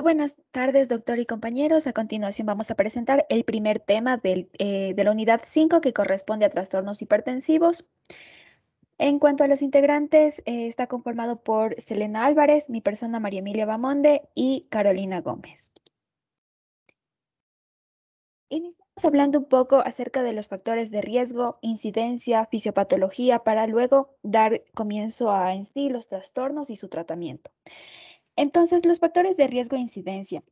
buenas tardes, doctor y compañeros. A continuación vamos a presentar el primer tema de la unidad 5 que corresponde a trastornos hipertensivos. En cuanto a los integrantes, está conformado por Selena Álvarez, mi persona María Emilia Bamonde y Carolina Gómez. Iniciamos hablando un poco acerca de los factores de riesgo, incidencia, fisiopatología, para luego dar comienzo a en sí los trastornos y su tratamiento. Entonces, los factores de riesgo e incidencia.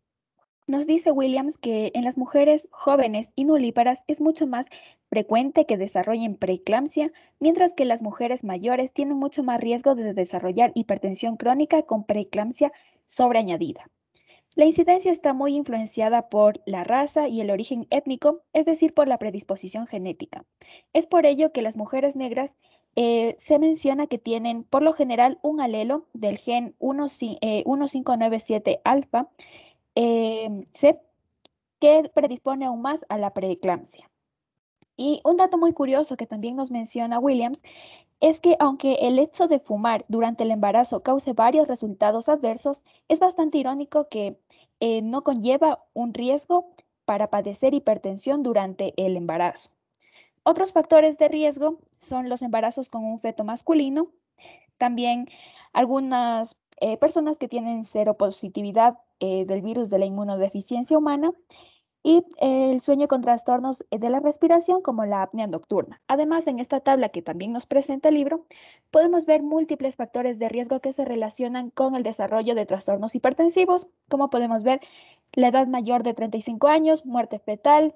Nos dice Williams que en las mujeres jóvenes y nulíparas es mucho más frecuente que desarrollen preeclampsia, mientras que las mujeres mayores tienen mucho más riesgo de desarrollar hipertensión crónica con preeclampsia sobreañadida. La incidencia está muy influenciada por la raza y el origen étnico, es decir, por la predisposición genética. Es por ello que las mujeres negras se menciona que tienen por lo general un alelo del gen 1597 alfa C, que predispone aún más a la preeclampsia. Y un dato muy curioso que también nos menciona Williams es que aunque el hecho de fumar durante el embarazo cause varios resultados adversos, es bastante irónico que no conlleva un riesgo para padecer hipertensión durante el embarazo. Otros factores de riesgo son los embarazos con un feto masculino, también algunas personas que tienen seropositividad del virus de la inmunodeficiencia humana y el sueño con trastornos de la respiración como la apnea nocturna. Además, en esta tabla que también nos presenta el libro, podemos ver múltiples factores de riesgo que se relacionan con el desarrollo de trastornos hipertensivos, como podemos ver la edad mayor de 35 años, muerte fetal,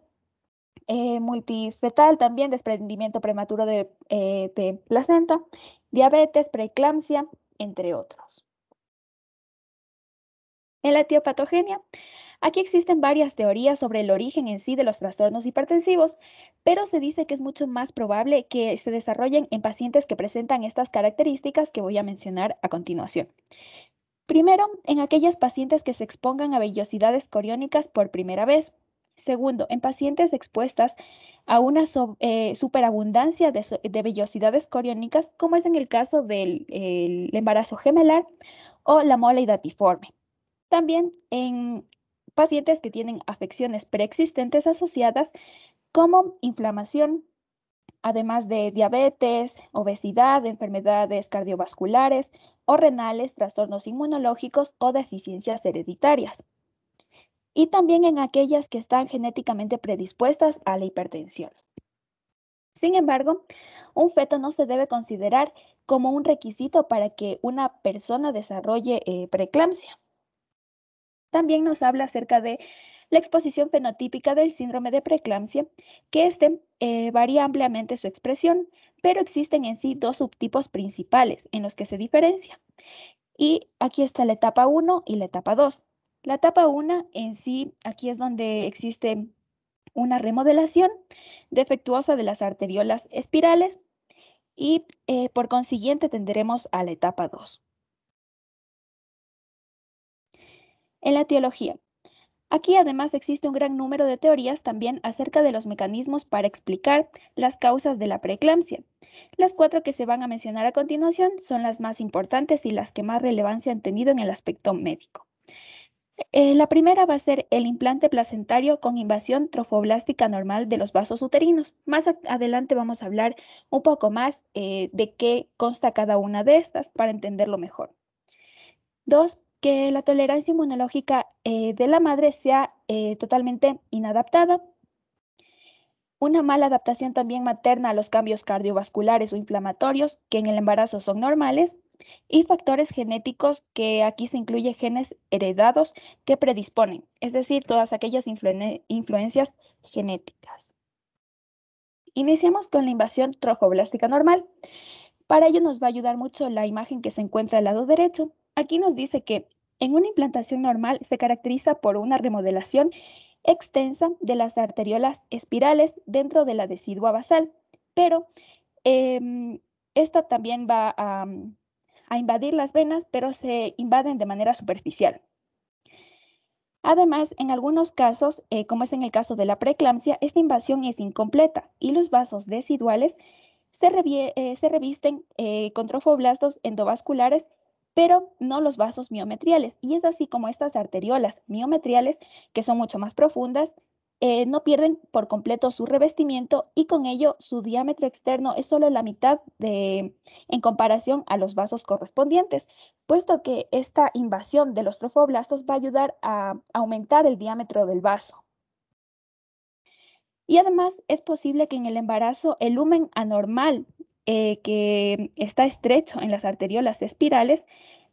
multifetal también, desprendimiento prematuro de placenta, diabetes, preeclampsia, entre otros. En la etiopatogenia, aquí existen varias teorías sobre el origen en sí de los trastornos hipertensivos, pero se dice que es mucho más probable que se desarrollen en pacientes que presentan estas características que voy a mencionar a continuación. Primero, en aquellas pacientes que se expongan a vellosidades coriónicas por primera vez. Segundo, en pacientes expuestas a una superabundancia de vellosidades coriónicas, como es en el caso del embarazo gemelar o la mole hidatiforme. También en pacientes que tienen afecciones preexistentes asociadas como inflamación, además de diabetes, obesidad, enfermedades cardiovasculares o renales, trastornos inmunológicos o deficiencias hereditarias. Y también en aquellas que están genéticamente predispuestas a la hipertensión. Sin embargo, un feto no se debe considerar como un requisito para que una persona desarrolle preeclampsia. También nos habla acerca de la exposición fenotípica del síndrome de preeclampsia, que varía ampliamente su expresión, pero existen en sí dos subtipos principales en los que se diferencia. Y aquí está la etapa 1 y la etapa 2. La etapa 1 en sí, aquí es donde existe una remodelación defectuosa de las arteriolas espirales y por consiguiente tendremos a la etapa 2. En la etiología, aquí además existe un gran número de teorías también acerca de los mecanismos para explicar las causas de la preeclampsia. Las 4 que se van a mencionar a continuación son las más importantes y las que más relevancia han tenido en el aspecto médico. La primera va a ser el implante placentario con invasión trofoblástica normal de los vasos uterinos. Más adelante vamos a hablar un poco más de qué consta cada una de estas para entenderlo mejor. 2, que la tolerancia inmunológica de la madre sea totalmente inadaptada. Una mala adaptación también materna a los cambios cardiovasculares o inflamatorios, que en el embarazo son normales, y factores genéticos, que aquí se incluye genes heredados que predisponen, es decir, todas aquellas influencias genéticas. Iniciamos con la invasión trofoblástica normal. Para ello nos va a ayudar mucho la imagen que se encuentra al lado derecho. Aquí nos dice que en una implantación normal se caracteriza por una remodelación extensa de las arteriolas espirales dentro de la decidua basal, pero esto también va a invadir las venas, pero se invaden de manera superficial. Además, en algunos casos, como es en el caso de la preeclampsia, esta invasión es incompleta y los vasos deciduales se revisten con trofoblastos endovasculares pero no los vasos miometriales. Y es así como estas arteriolas miometriales, que son mucho más profundas, no pierden por completo su revestimiento y con ello su diámetro externo es solo la mitad en comparación a los vasos correspondientes, puesto que esta invasión de los trofoblastos va a ayudar a aumentar el diámetro del vaso. Y además es posible que en el embarazo el lumen anormal que está estrecho en las arteriolas espirales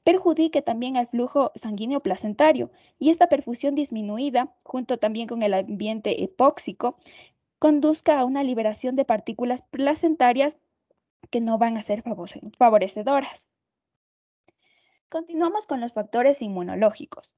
perjudique también al flujo sanguíneo placentario y esta perfusión disminuida, junto también con el ambiente hipóxico, conduzca a una liberación de partículas placentarias que no van a ser favorecedoras. Continuamos con los factores inmunológicos.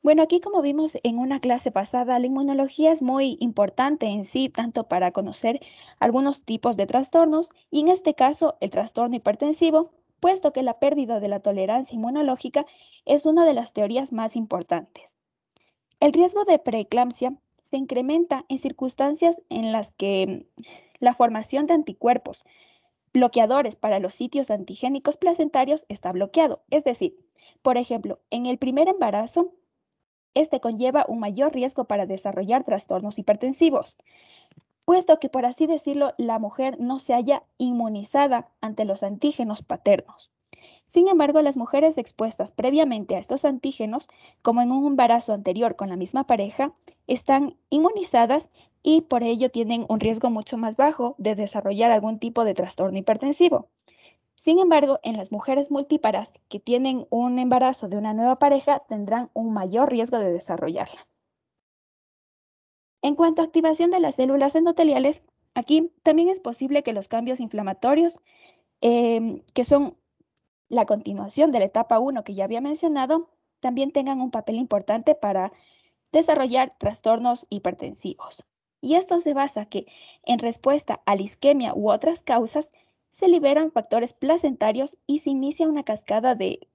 Bueno, aquí como vimos en una clase pasada, la inmunología es muy importante en sí, tanto para conocer algunos tipos de trastornos y en este caso el trastorno hipertensivo, puesto que la pérdida de la tolerancia inmunológica es una de las teorías más importantes. El riesgo de preeclampsia se incrementa en circunstancias en las que la formación de anticuerpos bloqueadores para los sitios antigénicos placentarios está bloqueado. Es decir, por ejemplo, en el primer embarazo, este conlleva un mayor riesgo para desarrollar trastornos hipertensivos, puesto que, por así decirlo, la mujer no se halla inmunizada ante los antígenos paternos. Sin embargo, las mujeres expuestas previamente a estos antígenos, como en un embarazo anterior con la misma pareja, están inmunizadas y por ello tienen un riesgo mucho más bajo de desarrollar algún tipo de trastorno hipertensivo. Sin embargo, en las mujeres multíparas que tienen un embarazo de una nueva pareja tendrán un mayor riesgo de desarrollarla. En cuanto a activación de las células endoteliales, aquí también es posible que los cambios inflamatorios, que son la continuación de la etapa 1 que ya había mencionado, también tengan un papel importante para desarrollar trastornos hipertensivos. Y esto se basa que en respuesta a la isquemia u otras causas, se liberan factores placentarios y se inicia una cascada de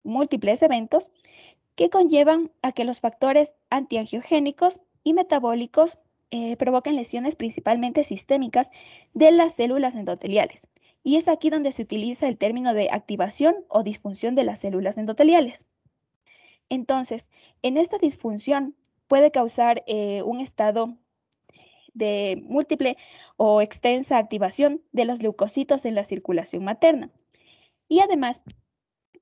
múltiples eventos que conllevan a que los factores antiangiogénicos y metabólicos provoquen lesiones principalmente sistémicas de las células endoteliales. Y es aquí donde se utiliza el término de activación o disfunción de las células endoteliales. Entonces, en esta disfunción puede causar un estado de múltiple o extensa activación de los leucocitos en la circulación materna. Y además,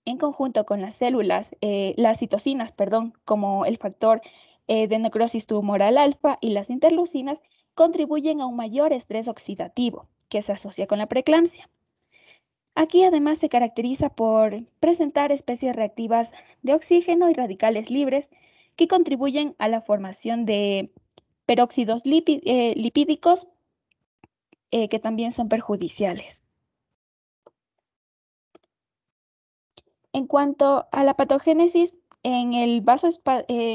en conjunto con las células, las citocinas, perdón, como el factor de necrosis tumoral alfa y las interleucinas, contribuyen a un mayor estrés oxidativo que se asocia con la preeclampsia. Aquí además se caracteriza por presentar especies reactivas de oxígeno y radicales libres que contribuyen a la formación de peróxidos lipídicos que también son perjudiciales. En cuanto a la patogénesis, en el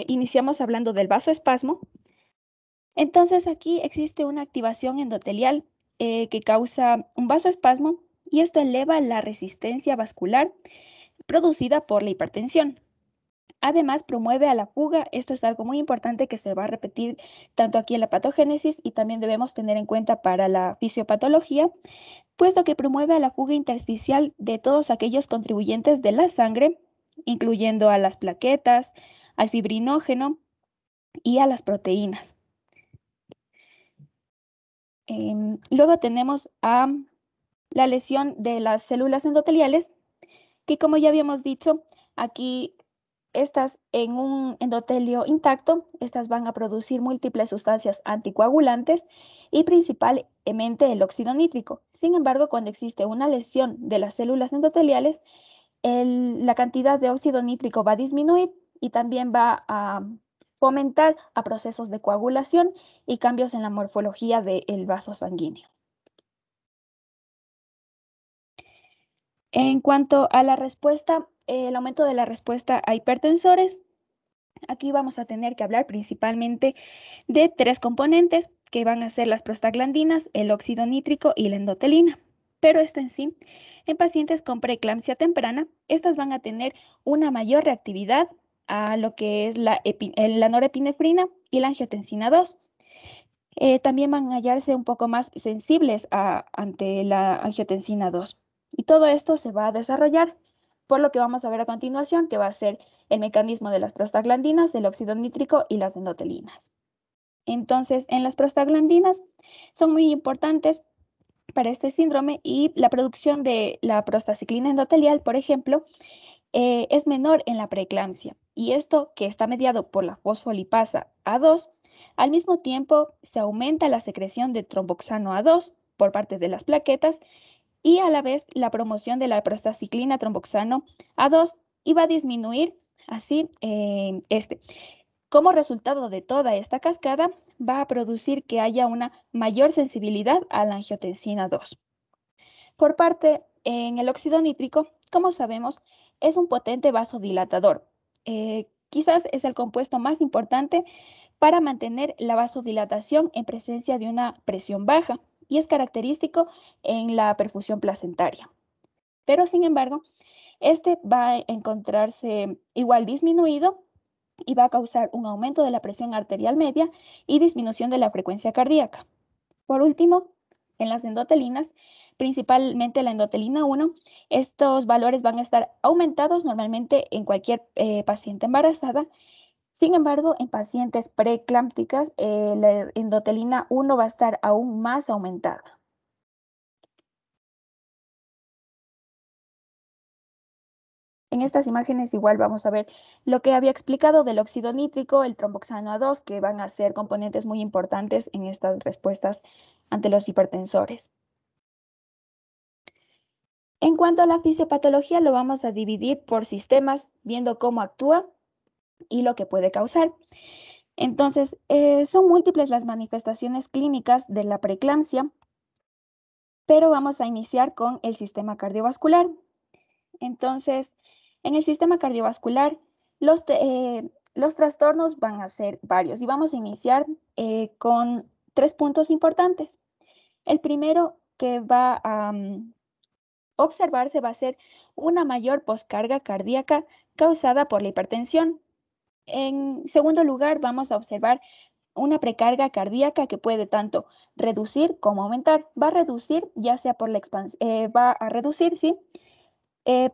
iniciamos hablando del vasoespasmo. Entonces aquí existe una activación endotelial que causa un vasoespasmo y esto eleva la resistencia vascular producida por la hipertensión. Además, promueve a la fuga. Esto es algo muy importante que se va a repetir tanto aquí en la patogénesis y también debemos tener en cuenta para la fisiopatología, puesto que promueve a la fuga intersticial de todos aquellos contribuyentes de la sangre, incluyendo a las plaquetas, al fibrinógeno y a las proteínas. Luego tenemos a la lesión de las células endoteliales, que como ya habíamos dicho, aquí estas en un endotelio intacto, estas van a producir múltiples sustancias anticoagulantes y principalmente el óxido nítrico. Sin embargo, cuando existe una lesión de las células endoteliales, la cantidad de óxido nítrico va a disminuir y también va a fomentar a procesos de coagulación y cambios en la morfología del vaso sanguíneo. En cuanto a la respuesta, el aumento de la respuesta a hipertensores, aquí vamos a tener que hablar principalmente de tres componentes que van a ser las prostaglandinas, el óxido nítrico y la endotelina. Pero esto en sí, en pacientes con preeclampsia temprana, estas van a tener una mayor reactividad a lo que es la norepinefrina y la angiotensina 2. También van a hallarse un poco más sensibles ante la angiotensina 2. Y todo esto se va a desarrollar por lo que vamos a ver a continuación, que va a ser el mecanismo de las prostaglandinas, el óxido nítrico y las endotelinas. Entonces, en las prostaglandinas son muy importantes para este síndrome y la producción de la prostaciclina endotelial, por ejemplo, es menor en la preeclampsia. Y esto, que está mediado por la fosfolipasa A2, al mismo tiempo se aumenta la secreción de tromboxano A2 por parte de las plaquetas y a la vez la promoción de la prostaciclina tromboxano A2 y va a disminuir así Como resultado de toda esta cascada, va a producir que haya una mayor sensibilidad a la angiotensina 2. Por parte, en el óxido nítrico, como sabemos, es un potente vasodilatador. Quizás es el compuesto más importante para mantener la vasodilatación en presencia de una presión baja y es característico en la perfusión placentaria. Pero, sin embargo, este va a encontrarse igual disminuido y va a causar un aumento de la presión arterial media y disminución de la frecuencia cardíaca. Por último, en las endotelinas, principalmente la endotelina 1, estos valores van a estar aumentados normalmente en cualquier paciente embarazada. Sin embargo, en pacientes preeclámpticas, la endotelina 1 va a estar aún más aumentada. En estas imágenes igual vamos a ver lo que había explicado del óxido nítrico, el tromboxano A2, que van a ser componentes muy importantes en estas respuestas ante los hipertensores. En cuanto a la fisiopatología, lo vamos a dividir por sistemas, viendo cómo actúa y lo que puede causar. Entonces, son múltiples las manifestaciones clínicas de la preeclampsia, pero vamos a iniciar con el sistema cardiovascular. Entonces, en el sistema cardiovascular, los trastornos van a ser varios y vamos a iniciar con 3 puntos importantes. El primero que va a observarse va a ser una mayor poscarga cardíaca causada por la hipertensión. En segundo lugar, vamos a observar una precarga cardíaca que puede tanto reducir como aumentar. Va a reducir, ya sea por la expansión, va a reducir, sí,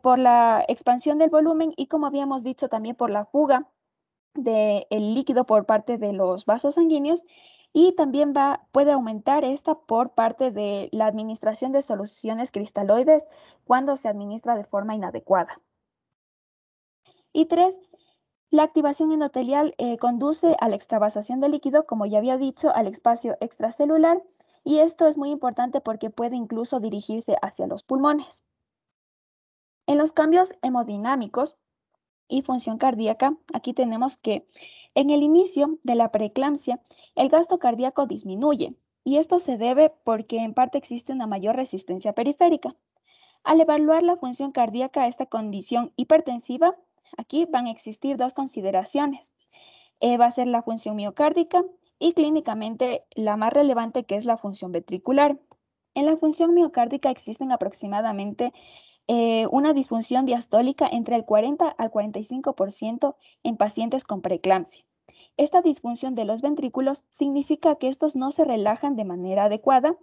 por la expansión del volumen y, como habíamos dicho, también por la fuga del líquido por parte de los vasos sanguíneos y también puede aumentar esta por parte de la administración de soluciones cristaloides cuando se administra de forma inadecuada. Y 3, la activación endotelial conduce a la extravasación del líquido, como ya había dicho, al espacio extracelular, y esto es muy importante porque puede incluso dirigirse hacia los pulmones. En los cambios hemodinámicos y función cardíaca, aquí tenemos que en el inicio de la preeclampsia, el gasto cardíaco disminuye, y esto se debe porque en parte existe una mayor resistencia periférica. Al evaluar la función cardíaca a esta condición hipertensiva, aquí van a existir dos consideraciones. Va a ser la función miocárdica y clínicamente la más relevante, que es la función ventricular. En la función miocárdica existen aproximadamente una disfunción diastólica entre el 40 al 45% en pacientes con preeclampsia. Esta disfunción de los ventrículos significa que estos no se relajan de manera adecuada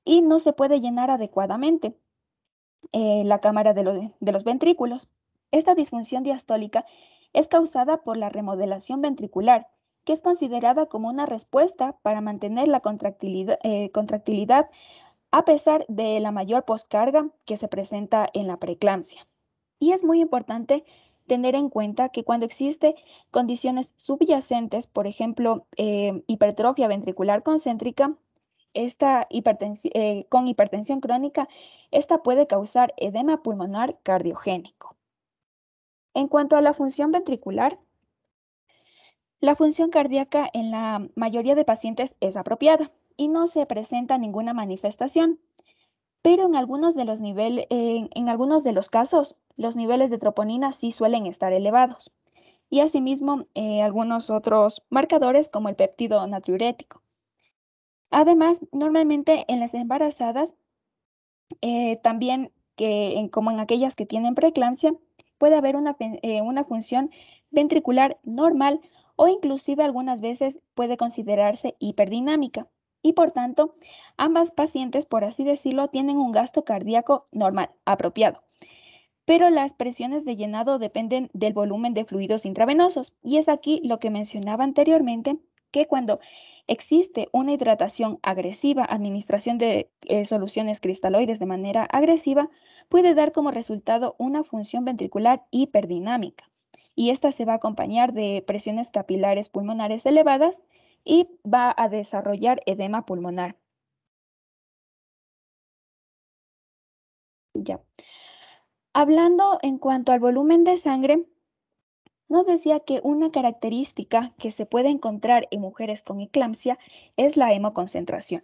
y no se puede llenar adecuadamente la cámara de los ventrículos. Esta disfunción diastólica es causada por la remodelación ventricular, que es considerada como una respuesta para mantener la contractilidad a pesar de la mayor poscarga que se presenta en la preeclampsia. Y es muy importante tener en cuenta que cuando existe condiciones subyacentes, por ejemplo, hipertrofia ventricular concéntrica, con hipertensión crónica, esta puede causar edema pulmonar cardiogénico. En cuanto a la función ventricular, la función cardíaca en la mayoría de pacientes es apropiada y no se presenta ninguna manifestación, pero en algunos de los casos, los niveles de troponina sí suelen estar elevados y asimismo algunos otros marcadores como el péptido natriurético. Además, normalmente en las embarazadas, también como en aquellas que tienen preeclampsia, puede haber una función ventricular normal o inclusive algunas veces puede considerarse hiperdinámica y por tanto ambas pacientes, por así decirlo, tienen un gasto cardíaco normal, apropiado. pero las presiones de llenado dependen del volumen de fluidos intravenosos. Y es aquí lo que mencionaba anteriormente, que cuando existe una hidratación agresiva, administración de soluciones cristaloides de manera agresiva, puede dar como resultado una función ventricular hiperdinámica. Y esta se va a acompañar de presiones capilares pulmonares elevadas y va a desarrollar edema pulmonar. Ya. Hablando en cuanto al volumen de sangre, nos decía que una característica que se puede encontrar en mujeres con eclampsia es la hemoconcentración.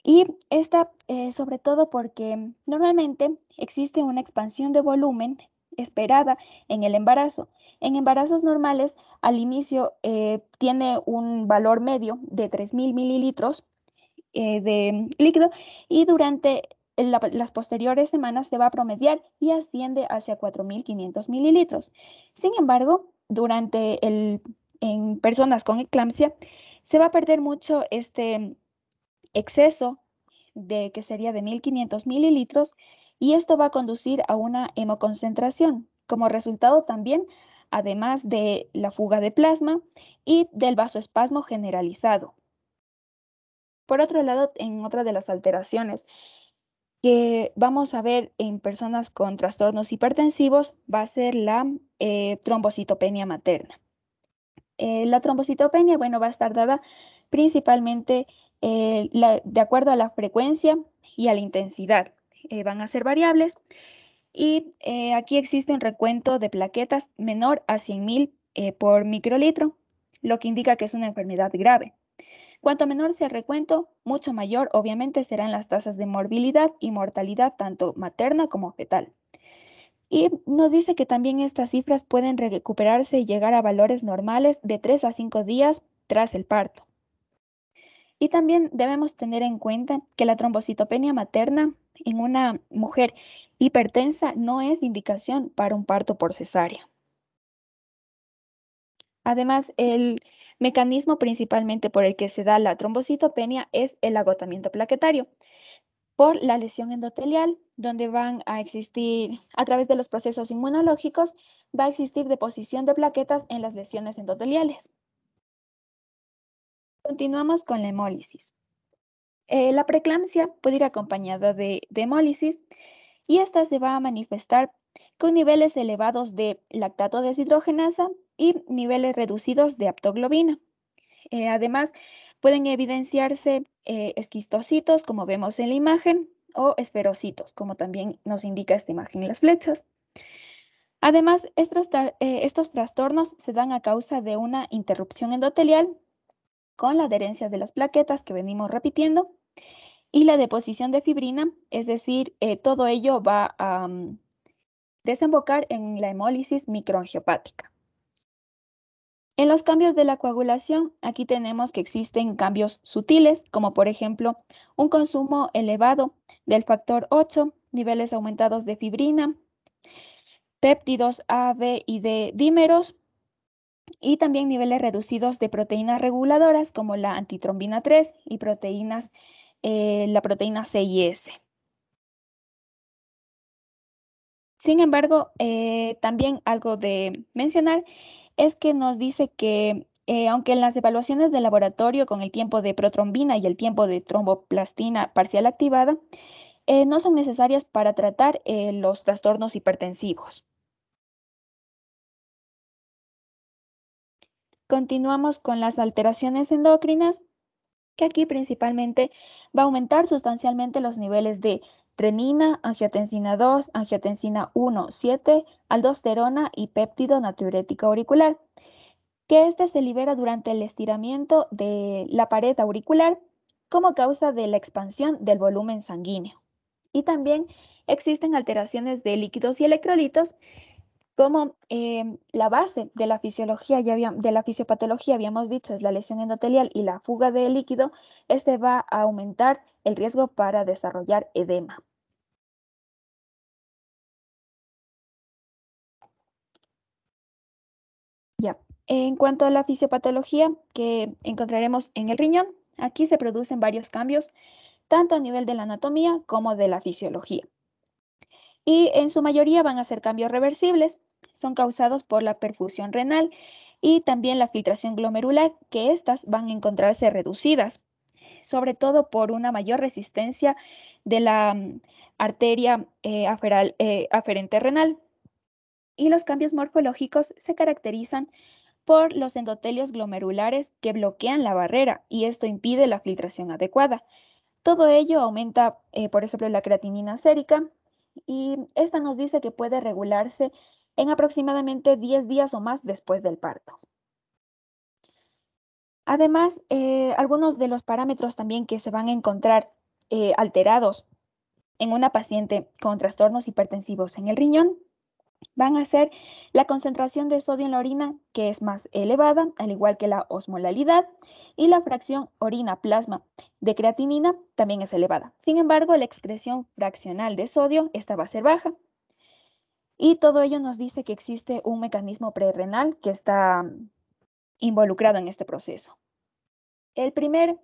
Y esta, sobre todo porque normalmente existe una expansión de volumen esperada en el embarazo. En embarazos normales, al inicio tiene un valor medio de 3.000 mililitros de líquido y durante las posteriores semanas se va a promediar y asciende hacia 4.500 mililitros. Sin embargo, en personas con eclampsia se va a perder mucho este exceso de que sería de 1.500 mililitros y esto va a conducir a una hemoconcentración. Como resultado también, además de la fuga de plasma y del vasoespasmo generalizado. Por otro lado, en otra de las alteraciones que vamos a ver en personas con trastornos hipertensivos va a ser la trombocitopenia materna. La trombocitopenia, bueno, va a estar dada principalmente de acuerdo a la frecuencia y a la intensidad. Van a ser variables y aquí existe un recuento de plaquetas menor a 100.000 por microlitro, lo que indica que es una enfermedad grave. Cuanto menor sea el recuento, mucho mayor obviamente serán las tasas de morbilidad y mortalidad tanto materna como fetal. Y nos dice que también estas cifras pueden recuperarse y llegar a valores normales de 3 a 5 días tras el parto. Y también debemos tener en cuenta que la trombocitopenia materna en una mujer hipertensa no es indicación para un parto por cesárea. Además, el mecanismo principalmente por el que se da la trombocitopenia es el agotamiento plaquetario por la lesión endotelial, donde van a existir, a través de los procesos inmunológicos, va a existir deposición de plaquetas en las lesiones endoteliales. Continuamos con la hemólisis. La preeclampsia puede ir acompañada de hemólisis y esta se va a manifestar con niveles elevados de lactato deshidrogenasa y niveles reducidos de aptoglobina. Además, pueden evidenciarse esquistocitos, como vemos en la imagen, o esferocitos, como también nos indica esta imagen en las flechas. Además, estos trastornos se dan a causa de una interrupción endotelial con la adherencia de las plaquetas que venimos repitiendo y la deposición de fibrina, es decir, todo ello va a desembocar en la hemólisis microangiopática. En los cambios de la coagulación, aquí tenemos que existen cambios sutiles, como por ejemplo un consumo elevado del factor 8, niveles aumentados de fibrina, péptidos A, B y D dímeros y también niveles reducidos de proteínas reguladoras como la antitrombina 3 y la proteína C y S. Sin embargo, también algo de mencionar es que nos dice que aunque en las evaluaciones de laboratorio con el tiempo de protrombina y el tiempo de tromboplastina parcial activada, no son necesarias para tratar los trastornos hipertensivos. Continuamos con las alteraciones endocrinas, que aquí principalmente va a aumentar sustancialmente los niveles de renina, angiotensina 2, angiotensina 1, 7, aldosterona y péptido natriurético auricular, que este se libera durante el estiramiento de la pared auricular como causa de la expansión del volumen sanguíneo. Y también existen alteraciones de líquidos y electrolitos como la base de la fisiología, de la fisiopatología, habíamos dicho, es la lesión endotelial y la fuga de líquido, este va a aumentar el riesgo para desarrollar edema. Ya. En cuanto a la fisiopatología que encontraremos en el riñón, aquí se producen varios cambios, tanto a nivel de la anatomía como de la fisiología. y en su mayoría van a ser cambios reversibles, son causados por la perfusión renal y también la filtración glomerular, que estas van a encontrarse reducidas, sobre todo por una mayor resistencia de la arteria aferente renal. Y los cambios morfológicos se caracterizan por los endotelios glomerulares que bloquean la barrera y esto impide la filtración adecuada. Todo ello aumenta, por ejemplo, la creatinina sérica y esta nos dice que puede regularse en aproximadamente 10 días o más después del parto. Además, algunos de los parámetros también que se van a encontrar alterados en una paciente con trastornos hipertensivos en el riñón van a ser la concentración de sodio en la orina, que es más elevada, al igual que la osmolalidad, y la fracción orina-plasma de creatinina también es elevada. Sin embargo, la excreción fraccional de sodio, esta va a ser baja. Y todo ello nos dice que existe un mecanismo prerrenal que está involucrado en este proceso. El primer,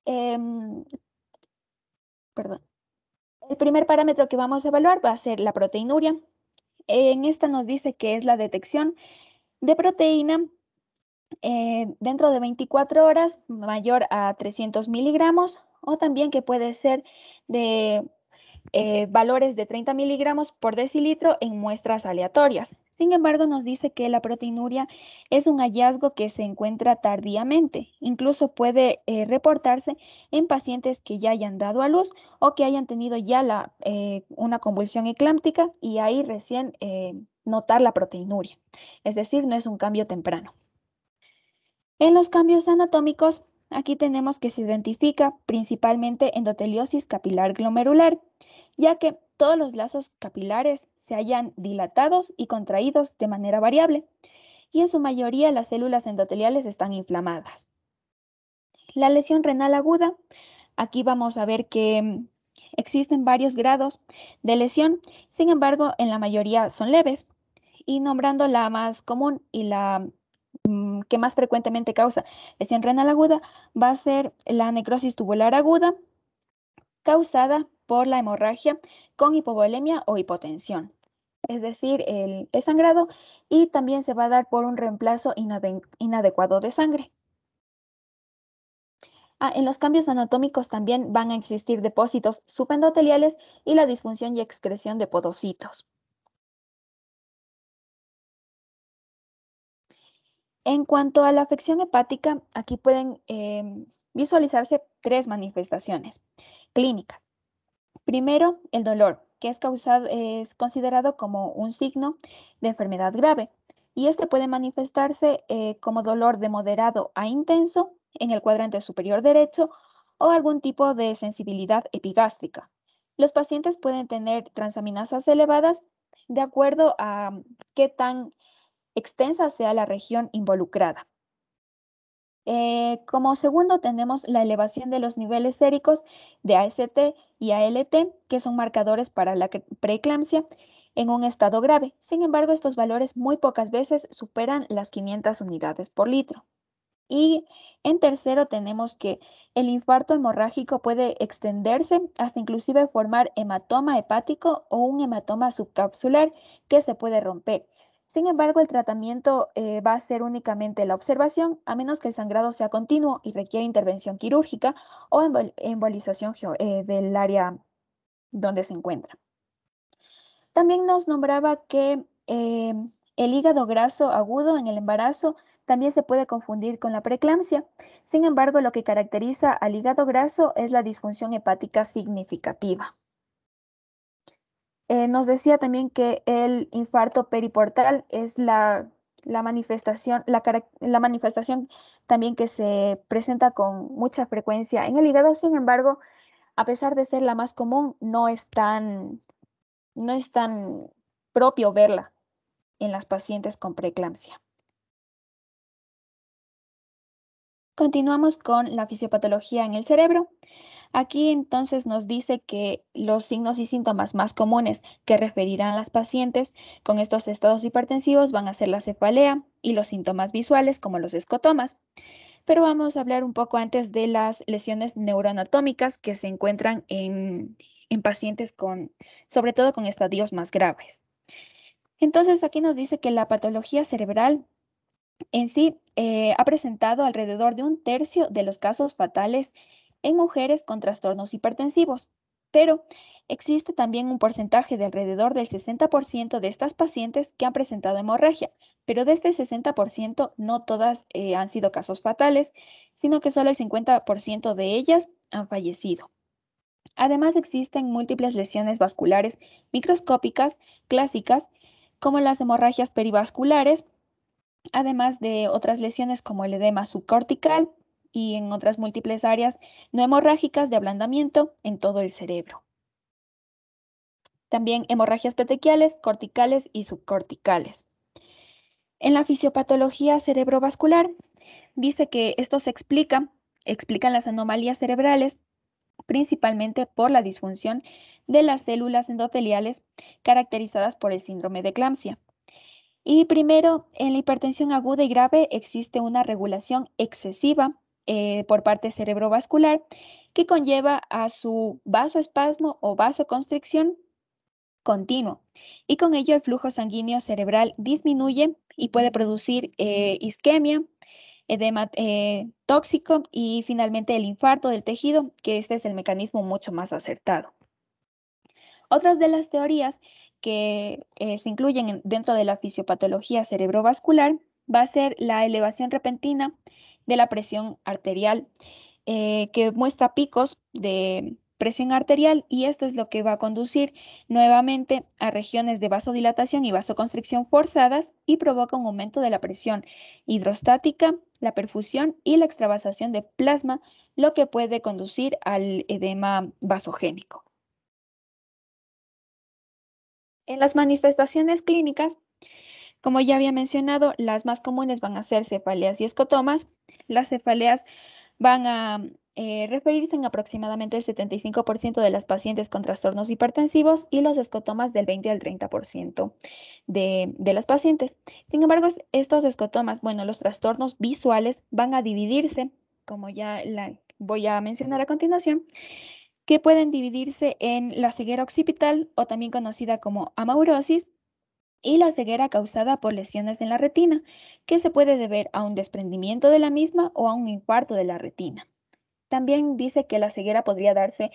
em, perdón, el primer parámetro que vamos a evaluar va a ser la proteinuria. En esta nos dice que es la detección de proteína dentro de 24 horas mayor a 300 miligramos o también que puede ser de valores de 30 miligramos por decilitro en muestras aleatorias. Sin embargo, nos dice que la proteinuria es un hallazgo que se encuentra tardíamente. Incluso puede reportarse en pacientes que ya hayan dado a luz o que hayan tenido ya una convulsión eclámptica y ahí recién notar la proteinuria. Es decir, no es un cambio temprano. En los cambios anatómicos, aquí tenemos que se identifica principalmente endoteliosis capilar glomerular, ya que todos los lazos capilares se hallan dilatados y contraídos de manera variable, y en su mayoría las células endoteliales están inflamadas. La lesión renal aguda, aquí vamos a ver que existen varios grados de lesión, sin embargo, en la mayoría son leves, y nombrando la más común y la que más frecuentemente causa lesión renal aguda va a ser la necrosis tubular aguda causada por la hemorragia con hipovolemia o hipotensión, es decir, el sangrado, y también se va a dar por un reemplazo inadecuado de sangre. En los cambios anatómicos también van a existir depósitos subendoteliales y la disfunción y excreción de podocitos. En cuanto a la afección hepática, aquí pueden visualizarse tres manifestaciones clínicas. Primero, el dolor, que es considerado como un signo de enfermedad grave, y este puede manifestarse como dolor de moderado a intenso en el cuadrante superior derecho o algún tipo de sensibilidad epigástrica. Los pacientes pueden tener transaminasas elevadas de acuerdo a qué tan extensa sea la región involucrada. Como segundo, tenemos la elevación de los niveles séricos de AST y ALT, que son marcadores para la preeclampsia en un estado grave. Sin embargo, estos valores muy pocas veces superan las 500 unidades por litro. Y en tercero, tenemos que el infarto hemorrágico puede extenderse hasta inclusive formar hematoma hepático o un hematoma subcapsular que se puede romper. Sin embargo, el tratamiento va a ser únicamente la observación, a menos que el sangrado sea continuo y requiere intervención quirúrgica o embolización del área donde se encuentra. También nos nombraba que el hígado graso agudo en el embarazo también se puede confundir con la preeclampsia. Sin embargo, lo que caracteriza al hígado graso es la disfunción hepática significativa. Nos decía también que el infarto periportal es la manifestación, la manifestación también que se presenta con mucha frecuencia en el hígado. Sin embargo, a pesar de ser la más común, no es tan propio verla en las pacientes con preeclampsia. Continuamos con la fisiopatología en el cerebro. Aquí entonces nos dice que los signos y síntomas más comunes que referirán las pacientes con estos estados hipertensivos van a ser la cefalea y los síntomas visuales como los escotomas. Pero vamos a hablar un poco antes de las lesiones neuroanatómicas que se encuentran en en pacientes sobre todo con estadios más graves. Entonces, aquí nos dice que la patología cerebral en sí ha presentado alrededor de 1/3 de los casos fatales en mujeres con trastornos hipertensivos, pero existe también un porcentaje de alrededor del 60% de estas pacientes que han presentado hemorragia, pero de este 60% no todas han sido casos fatales, sino que solo el 50% de ellas han fallecido. Además, existen múltiples lesiones vasculares microscópicas clásicas, como las hemorragias perivasculares, además de otras lesiones como el edema subcortical y en otras múltiples áreas no hemorrágicas de ablandamiento en todo el cerebro. También hemorragias petequiales, corticales y subcorticales. En la fisiopatología cerebrovascular, dice que esto explican las anomalías cerebrales principalmente por la disfunción de las células endoteliales caracterizadas por el síndrome de eclampsia. Y primero, en la hipertensión aguda y grave existe una regulación excesiva por parte cerebrovascular que conlleva a su vasoespasmo o vasoconstricción continuo, y con ello el flujo sanguíneo cerebral disminuye y puede producir isquemia, edema tóxico y finalmente el infarto del tejido, que este es el mecanismo mucho más acertado. Otras de las teorías que se incluyen dentro de la fisiopatología cerebrovascular va a ser la elevación repentina de la presión arterial, que muestra picos de presión arterial, y esto es lo que va a conducir nuevamente a regiones de vasodilatación y vasoconstricción forzadas y provoca un aumento de la presión hidrostática, la perfusión y la extravasación de plasma, lo que puede conducir al edema vasogénico. En las manifestaciones clínicas, como ya había mencionado, las más comunes van a ser cefaleas y escotomas. Las cefaleas van a referirse en aproximadamente el 75% de las pacientes con trastornos hipertensivos y los escotomas del 20 al 30% de las pacientes. Sin embargo, estos escotomas, bueno, los trastornos visuales van a dividirse, como ya voy a mencionar a continuación, que pueden dividirse en la ceguera occipital o también conocida como amaurosis y la ceguera causada por lesiones en la retina, que se puede deber a un desprendimiento de la misma o a un infarto de la retina. También dice que la ceguera podría darse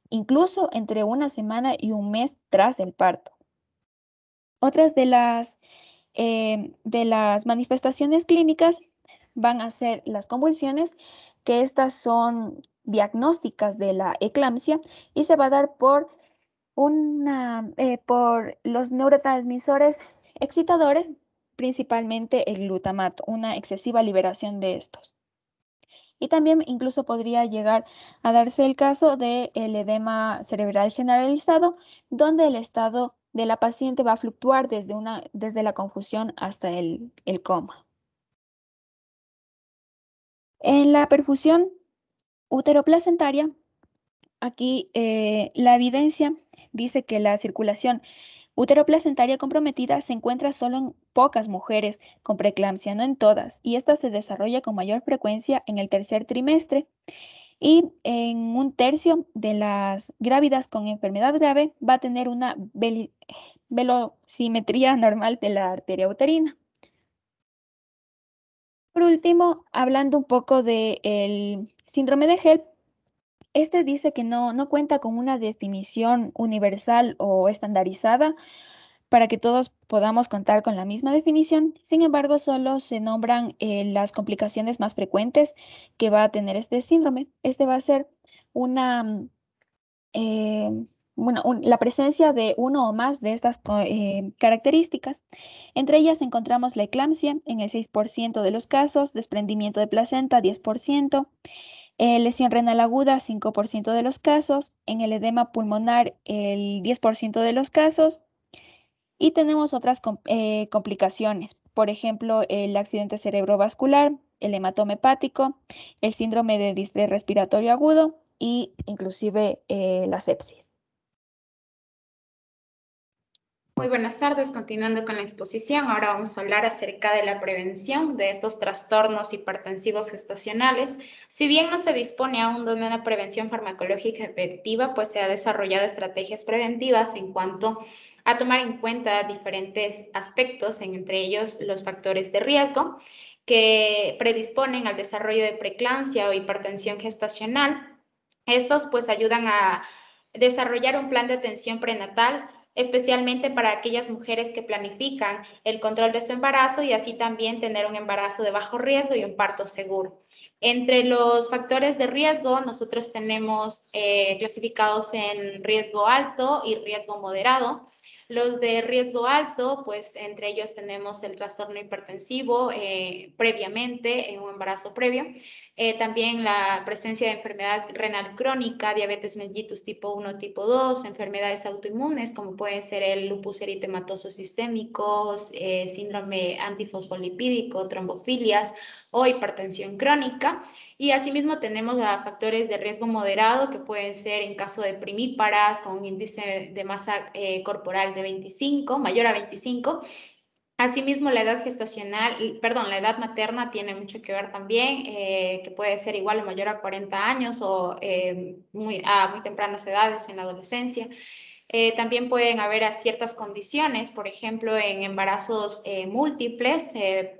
incluso entre una semana y un mes tras el parto. Otras de las manifestaciones clínicas van a ser las convulsiones, que estas son diagnósticas de la eclampsia y se va a dar por los neurotransmisores excitadores, principalmente el glutamato, una excesiva liberación de estos. Y también incluso podría llegar a darse el caso del edema cerebral generalizado, donde el estado de la paciente va a fluctuar desde la confusión hasta el coma. En la perfusión uteroplacentaria, aquí la evidencia dice que la circulación uteroplacentaria comprometida se encuentra solo en pocas mujeres con preeclampsia, no en todas, y esta se desarrolla con mayor frecuencia en el tercer trimestre. Y en 1/3 de las grávidas con enfermedad grave va a tener una velocimetría normal de la arteria uterina. Por último, hablando un poco del síndrome de HELP, este dice que no cuenta con una definición universal o estandarizada para que todos podamos contar con la misma definición. Sin embargo, solo se nombran las complicaciones más frecuentes que va a tener este síndrome. Este va a ser una, eh, la presencia de uno o más de estas características. Entre ellas encontramos la eclampsia en el 6% de los casos, desprendimiento de placenta 10%, lesión renal aguda 5% de los casos, en el edema pulmonar el 10% de los casos, y tenemos otras complicaciones, por ejemplo, el accidente cerebrovascular, el hematoma hepático, el síndrome de distrés respiratorio agudo y inclusive la sepsis. Muy buenas tardes, continuando con la exposición, ahora vamos a hablar acerca de la prevención de estos trastornos hipertensivos gestacionales. Si bien no se dispone aún de una prevención farmacológica efectiva, pues se ha desarrollado estrategias preventivas en cuanto a tomar en cuenta diferentes aspectos, entre ellos los factores de riesgo que predisponen al desarrollo de preeclampsia o hipertensión gestacional. Estos pues ayudan a desarrollar un plan de atención prenatal, especialmente para aquellas mujeres que planifican el control de su embarazo y así también tener un embarazo de bajo riesgo y un parto seguro. Entre los factores de riesgo, nosotros tenemos clasificados en riesgo alto y riesgo moderado. Los de riesgo alto, pues entre ellos tenemos el trastorno hipertensivo previamente, en un embarazo previo, también la presencia de enfermedad renal crónica, diabetes mellitus tipo 1, tipo 2, enfermedades autoinmunes como pueden ser el lupus eritematoso sistémico, síndrome antifosfolipídico, trombofilias o hipertensión crónica. Y asimismo tenemos factores de riesgo moderado que pueden ser en caso de primíparas con un índice de masa corporal de 25, mayor a 25. Asimismo, la edad gestacional, perdón, la edad materna tiene mucho que ver también, que puede ser igual o mayor a 40 años o a muy tempranas edades en la adolescencia. También pueden haber ciertas condiciones, por ejemplo, en embarazos múltiples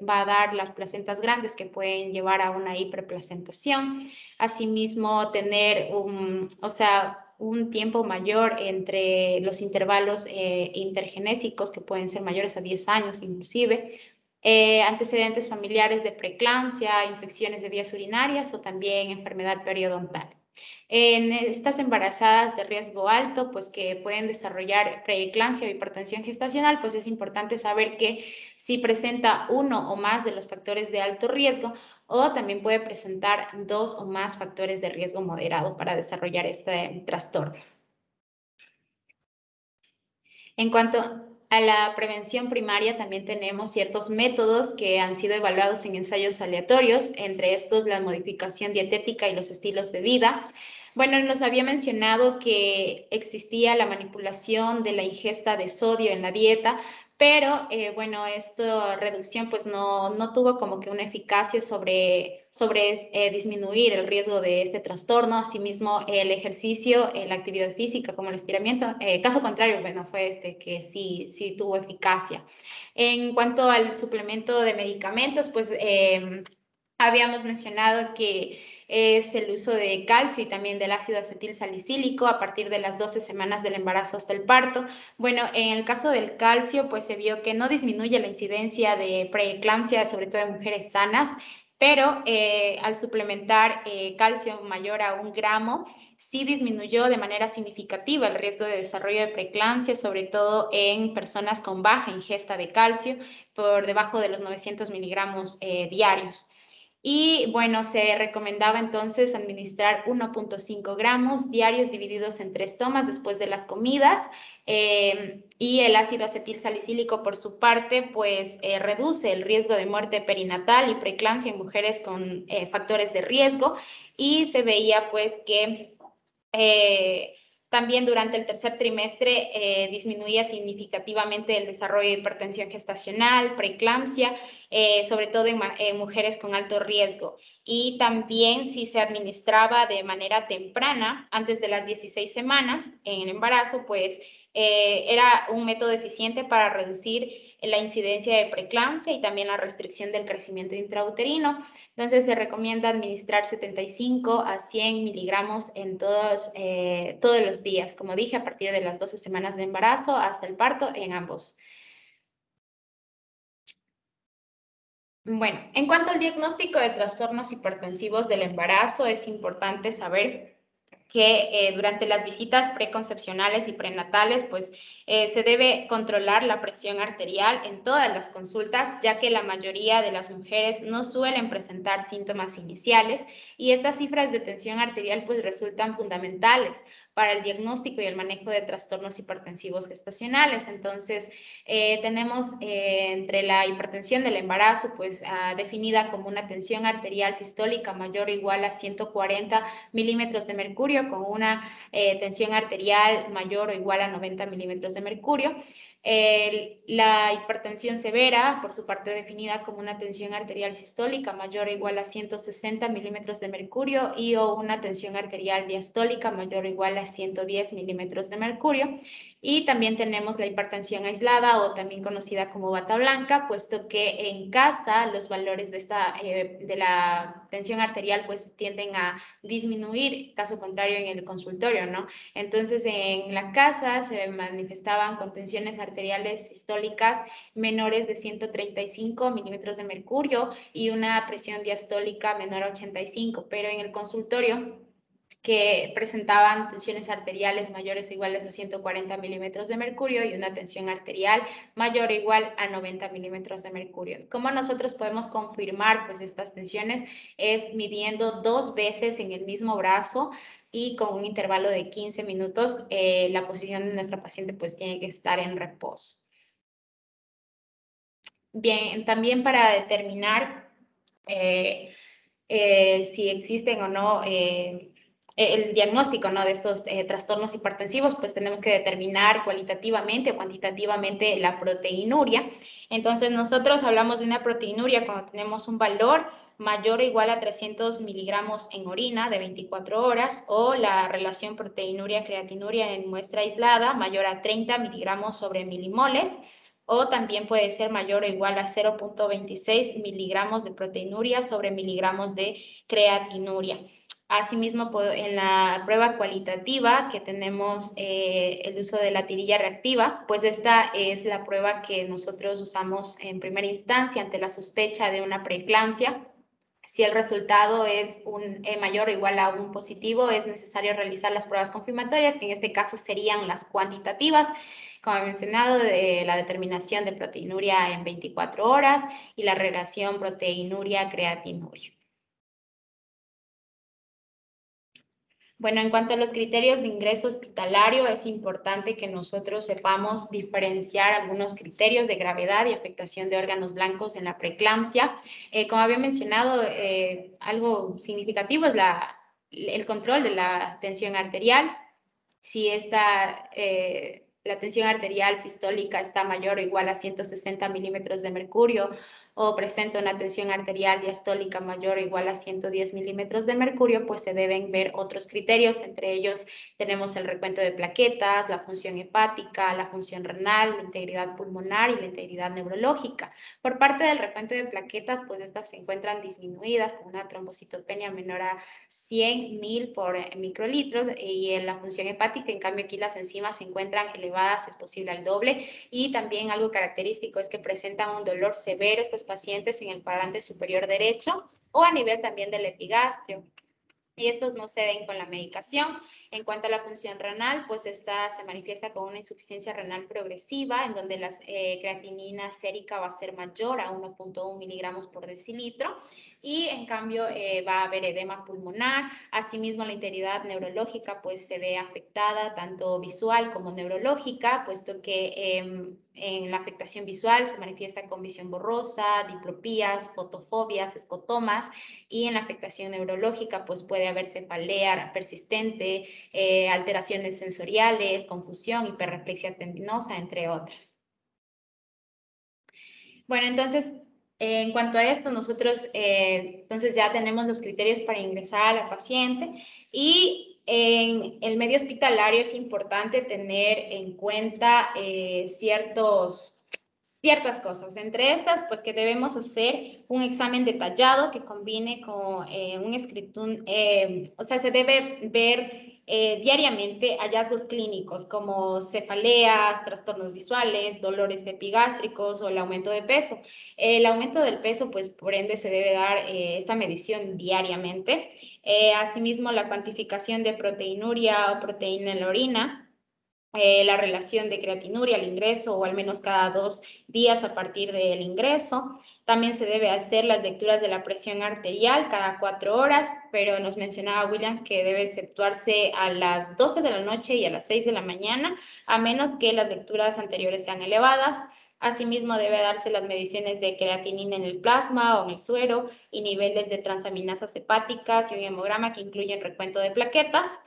va a dar las placentas grandes que pueden llevar a una hiperplacentación. Asimismo, tener un tiempo mayor entre los intervalos intergenésicos que pueden ser mayores a 10 años inclusive. Antecedentes familiares de preeclampsia, infecciones de vías urinarias o también enfermedad periodontal. En estas embarazadas de riesgo alto, pues que pueden desarrollar preeclampsia o hipertensión gestacional, pues es importante saber que si presenta uno o más de los factores de alto riesgo o también puede presentar dos o más factores de riesgo moderado para desarrollar este trastorno. En cuanto a la prevención primaria, también tenemos ciertos métodos que han sido evaluados en ensayos aleatorios, entre estos la modificación dietética y los estilos de vida. Bueno, nos había mencionado que existía la manipulación de la ingesta de sodio en la dieta, pero bueno, esta reducción pues no tuvo como que una eficacia sobre disminuir el riesgo de este trastorno. Asimismo, el ejercicio, la actividad física como el estiramiento, caso contrario, bueno, fue que sí tuvo eficacia. En cuanto al suplemento de medicamentos, pues habíamos mencionado que es el uso de calcio y también del ácido acetil salicílico a partir de las 12 semanas del embarazo hasta el parto. Bueno, en el caso del calcio, pues se vio que no disminuye la incidencia de preeclampsia, sobre todo en mujeres sanas, pero al suplementar calcio mayor a 1 gramo, sí disminuyó de manera significativa el riesgo de desarrollo de preeclampsia, sobre todo en personas con baja ingesta de calcio, por debajo de los 900 miligramos diarios. Y bueno, se recomendaba entonces administrar 1.5 gramos diarios divididos en 3 tomas después de las comidas. Y el ácido acetil salicílico, por su parte, pues reduce el riesgo de muerte perinatal y preeclampsia en mujeres con factores de riesgo. Y se veía pues que también durante el tercer trimestre disminuía significativamente el desarrollo de hipertensión gestacional, preeclampsia, sobre todo en mujeres con alto riesgo. Y también si se administraba de manera temprana, antes de las 16 semanas en el embarazo, pues era un método eficiente para reducir la incidencia de preeclampsia y también la restricción del crecimiento intrauterino. Entonces se recomienda administrar 75 a 100 miligramos en todos los días, como dije, a partir de las 12 semanas de embarazo hasta el parto en ambos. Bueno, en cuanto al diagnóstico de trastornos hipertensivos del embarazo, es importante saber que durante las visitas preconcepcionales y prenatales, pues se debe controlar la presión arterial en todas las consultas, ya que la mayoría de las mujeres no suelen presentar síntomas iniciales y estas cifras de tensión arterial pues resultan fundamentales para el diagnóstico y el manejo de trastornos hipertensivos gestacionales. Entonces, tenemos entre la hipertensión del embarazo, pues definida como una tensión arterial sistólica mayor o igual a 140 milímetros de mercurio con una tensión arterial mayor o igual a 90 milímetros de mercurio. La hipertensión severa, por su parte definida como una tensión arterial sistólica mayor o igual a 160 milímetros de mercurio y o una tensión arterial diastólica mayor o igual a 110 milímetros de mercurio. Y también tenemos la hipertensión aislada o también conocida como bata blanca, puesto que en casa los valores de la tensión arterial pues tienden a disminuir, caso contrario en el consultorio, ¿no? Entonces en la casa se manifestaban con tensiones arteriales sistólicas menores de 135 milímetros de mercurio y una presión diastólica menor a 85, pero en el consultorio que presentaban tensiones arteriales mayores o iguales a 140 milímetros de mercurio y una tensión arterial mayor o igual a 90 milímetros de mercurio. ¿Cómo nosotros podemos confirmar pues estas tensiones? Es midiendo 2 veces en el mismo brazo y con un intervalo de 15 minutos, la posición de nuestra paciente pues tiene que estar en reposo. Bien, también para determinar si existen o no el diagnóstico, ¿no?, de estos trastornos hipertensivos, pues tenemos que determinar cualitativamente o cuantitativamente la proteinuria. Entonces, nosotros hablamos de una proteinuria cuando tenemos un valor mayor o igual a 300 miligramos en orina de 24 horas o la relación proteinuria-creatinuria en muestra aislada mayor a 30 miligramos sobre milimoles, o también puede ser mayor o igual a 0.26 miligramos de proteinuria sobre miligramos de creatinuria. Asimismo, en la prueba cualitativa que tenemos el uso de la tirilla reactiva, pues esta es la prueba que nosotros usamos en primera instancia ante la sospecha de una preeclampsia. Si el resultado es mayor o igual a un positivo, es necesario realizar las pruebas confirmatorias, que en este caso serían las cuantitativas, como he mencionado, la determinación de proteinuria en 24 horas y la relación proteinuria-creatinuria. Bueno, en cuanto a los criterios de ingreso hospitalario, es importante que nosotros sepamos diferenciar algunos criterios de gravedad y afectación de órganos blancos en la preeclampsia. Como había mencionado, algo significativo es el control de la tensión arterial. Si la tensión arterial sistólica está mayor o igual a 160 milímetros de mercurio o presenta una tensión arterial diastólica mayor o igual a 110 milímetros de mercurio, pues se deben ver otros criterios. Entre ellos tenemos el recuento de plaquetas, la función hepática, la función renal, la integridad pulmonar y la integridad neurológica. Por parte del recuento de plaquetas, pues estas se encuentran disminuidas con una trombocitopenia menor a 100.000 por microlitro, y en la función hepática, en cambio, aquí las enzimas se encuentran elevadas, es posible al doble, y también algo característico es que presentan un dolor severo estos pacientes en el cuadrante superior derecho o a nivel también del epigastrio. Y estos no ceden con la medicación. En cuanto a la función renal, pues esta se manifiesta con una insuficiencia renal progresiva, en donde la creatinina sérica va a ser mayor a 1.1 miligramos por decilitro, y en cambio va a haber edema pulmonar. Asimismo, la integridad neurológica pues se ve afectada, tanto visual como neurológica, puesto que en la afectación visual se manifiesta con visión borrosa, diplopías, fotofobias, escotomas, y en la afectación neurológica pues puede haber cefalea persistente, alteraciones sensoriales, confusión, hiperreflexia tendinosa, entre otras. Bueno, entonces, en cuanto a esto, nosotros entonces ya tenemos los criterios para ingresar a la paciente, y en el medio hospitalario es importante tener en cuenta ciertas cosas. Entre estas, pues que debemos hacer un examen detallado que combine con un escritum, o sea, se debe ver diariamente hallazgos clínicos como cefaleas, trastornos visuales, dolores epigástricos o el aumento de peso. El aumento del peso, pues por ende se debe dar esta medición diariamente. Asimismo, la cuantificación de proteinuria o proteína en la orina, la relación de creatinuria al ingreso o al menos cada 2 días a partir del ingreso. También se debe hacer las lecturas de la presión arterial cada 4 horas, pero nos mencionaba Williams que debe efectuarse a las 12 de la noche y a las 6 de la mañana, a menos que las lecturas anteriores sean elevadas. Asimismo, debe darse las mediciones de creatinina en el plasma o en el suero y niveles de transaminasas hepáticas y un hemograma que incluyen recuento de plaquetas.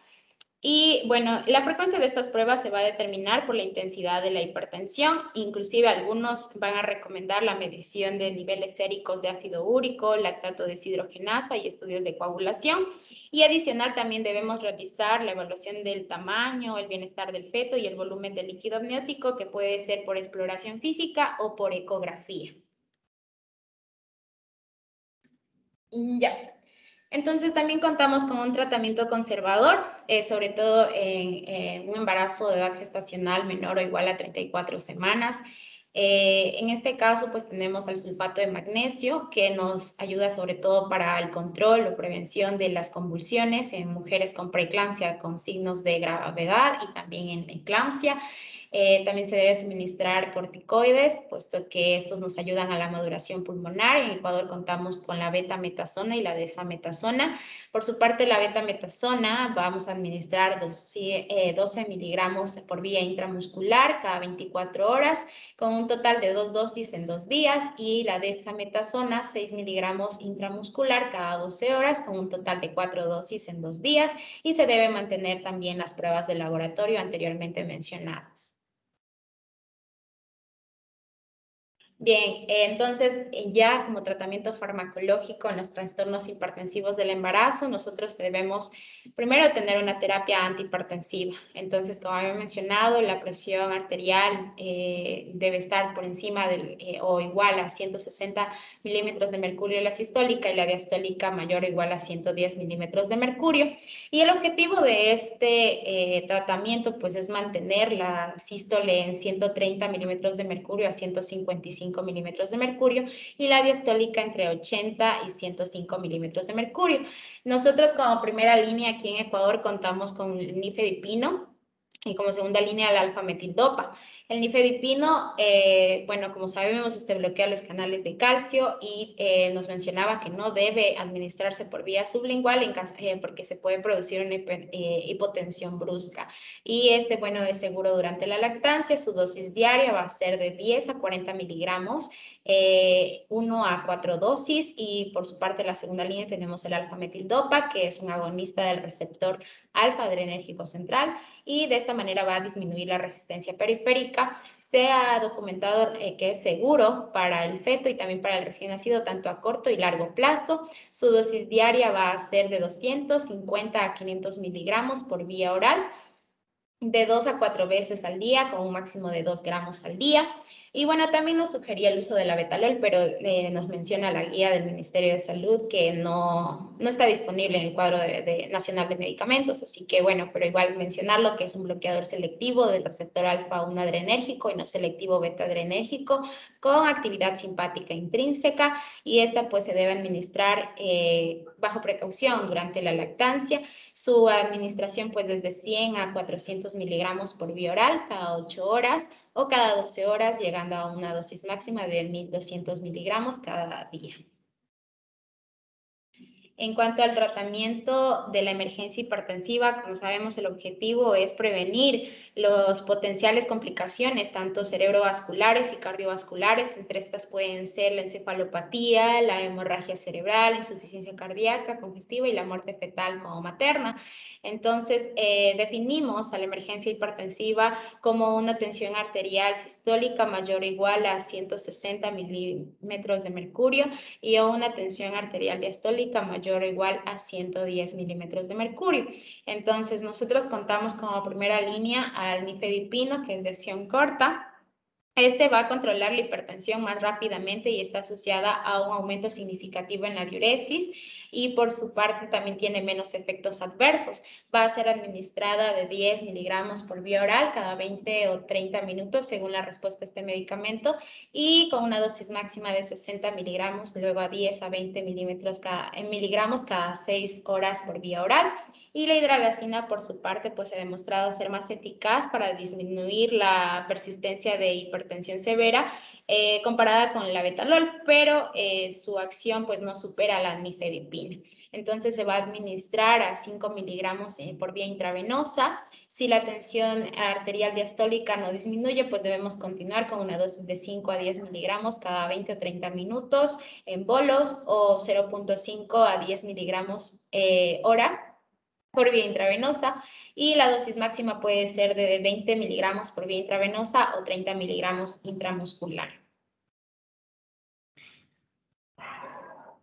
Y bueno, la frecuencia de estas pruebas se va a determinar por la intensidad de la hipertensión. Inclusive algunos van a recomendar la medición de niveles séricos de ácido úrico, lactato deshidrogenasa y estudios de coagulación. Y adicional también debemos realizar la evaluación del tamaño, el bienestar del feto y el volumen del líquido amniótico, que puede ser por exploración física o por ecografía. Ya. Entonces también contamos con un tratamiento conservador, sobre todo en un embarazo de edad gestacional menor o igual a 34 semanas. En este caso, pues tenemos el sulfato de magnesio, que nos ayuda sobre todo para el control o prevención de las convulsiones en mujeres con preeclampsia con signos de gravedad y también en eclampsia. También se debe suministrar corticoides, puesto que estos nos ayudan a la maduración pulmonar. En Ecuador contamos con la betametasona y la desametasona. Por su parte, la betametasona vamos a administrar 12 miligramos por vía intramuscular cada 24 horas, con un total de 2 dosis en 2 días, y la desametasona 6 miligramos intramuscular cada 12 horas, con un total de 4 dosis en 2 días, y se debe mantener también las pruebas de laboratorio anteriormente mencionadas. Bien, entonces ya como tratamiento farmacológico en los trastornos hipertensivos del embarazo, nosotros debemos primero tener una terapia antihipertensiva. Entonces, como había mencionado, la presión arterial debe estar por encima o igual a 160 milímetros de mercurio en la sistólica, y la diastólica mayor o igual a 110 milímetros de mercurio. Y el objetivo de este tratamiento pues es mantener la sístole en 130 milímetros de mercurio a 155 milímetros de mercurio, y la diastólica entre 80 y 105 milímetros de mercurio. Nosotros como primera línea aquí en Ecuador contamos con el nifedipino, y como segunda línea la alfa-metildopa. El nifedipino, bueno, como sabemos, este bloquea los canales de calcio, y nos mencionaba que no debe administrarse por vía sublingual porque se puede producir una hipotensión brusca. Y este, bueno, es seguro durante la lactancia. Su dosis diaria va a ser de 10 a 40 miligramos, 1 a 4 dosis. Y por su parte, la segunda línea tenemos el alfa-metildopa, que es un agonista del receptor alfa-adrenérgico central, y de esta manera va a disminuir la resistencia periférica. Se ha documentado que es seguro para el feto y también para el recién nacido, tanto a corto y largo plazo. Su dosis diaria va a ser de 250 a 500 miligramos por vía oral, de 2 a 4 veces al día, con un máximo de 2 gramos al día. Y bueno, también nos sugería el uso de la betalol, pero nos menciona la guía del Ministerio de Salud que no está disponible en el cuadro nacional de medicamentos. Así que bueno, pero igual mencionarlo, que es un bloqueador selectivo del receptor alfa-1 adrenérgico y no selectivo beta-adrenérgico, con actividad simpática intrínseca, y esta pues se debe administrar bajo precaución durante la lactancia. Su administración pues desde 100 a 400 miligramos por vía oral cada 8 horas, o cada 12 horas, llegando a una dosis máxima de 1200 miligramos cada día. En cuanto al tratamiento de la emergencia hipertensiva, como sabemos, el objetivo es prevenir las potenciales complicaciones, tanto cerebrovasculares y cardiovasculares. Entre estas pueden ser la encefalopatía, la hemorragia cerebral, insuficiencia cardíaca congestiva y la muerte fetal como materna. Entonces, definimos a la emergencia hipertensiva como una tensión arterial sistólica mayor o igual a 160 milímetros de mercurio, y a una tensión arterial diastólica mayor o igual a 110 milímetros de mercurio. Entonces, nosotros contamos como primera línea al nifedipino, que es de acción corta. Este va a controlar la hipertensión más rápidamente y está asociada a un aumento significativo en la diuresis, y por su parte también tiene menos efectos adversos. Va a ser administrada de 10 miligramos por vía oral cada 20 o 30 minutos según la respuesta a este medicamento, y con una dosis máxima de 60 miligramos, luego a 10 a 20 miligramos cada 6 horas por vía oral. Y la hidralazina, por su parte, pues se ha demostrado ser más eficaz para disminuir la persistencia de hipertensión severa comparada con la betalol, pero su acción pues no supera la nifedipina. Entonces se va a administrar a 5 miligramos por vía intravenosa. Si la tensión arterial diastólica no disminuye, pues debemos continuar con una dosis de 5 a 10 miligramos cada 20 o 30 minutos en bolos, o 0.5 a 10 miligramos hora, por vía intravenosa, y la dosis máxima puede ser de 20 miligramos por vía intravenosa o 30 miligramos intramuscular.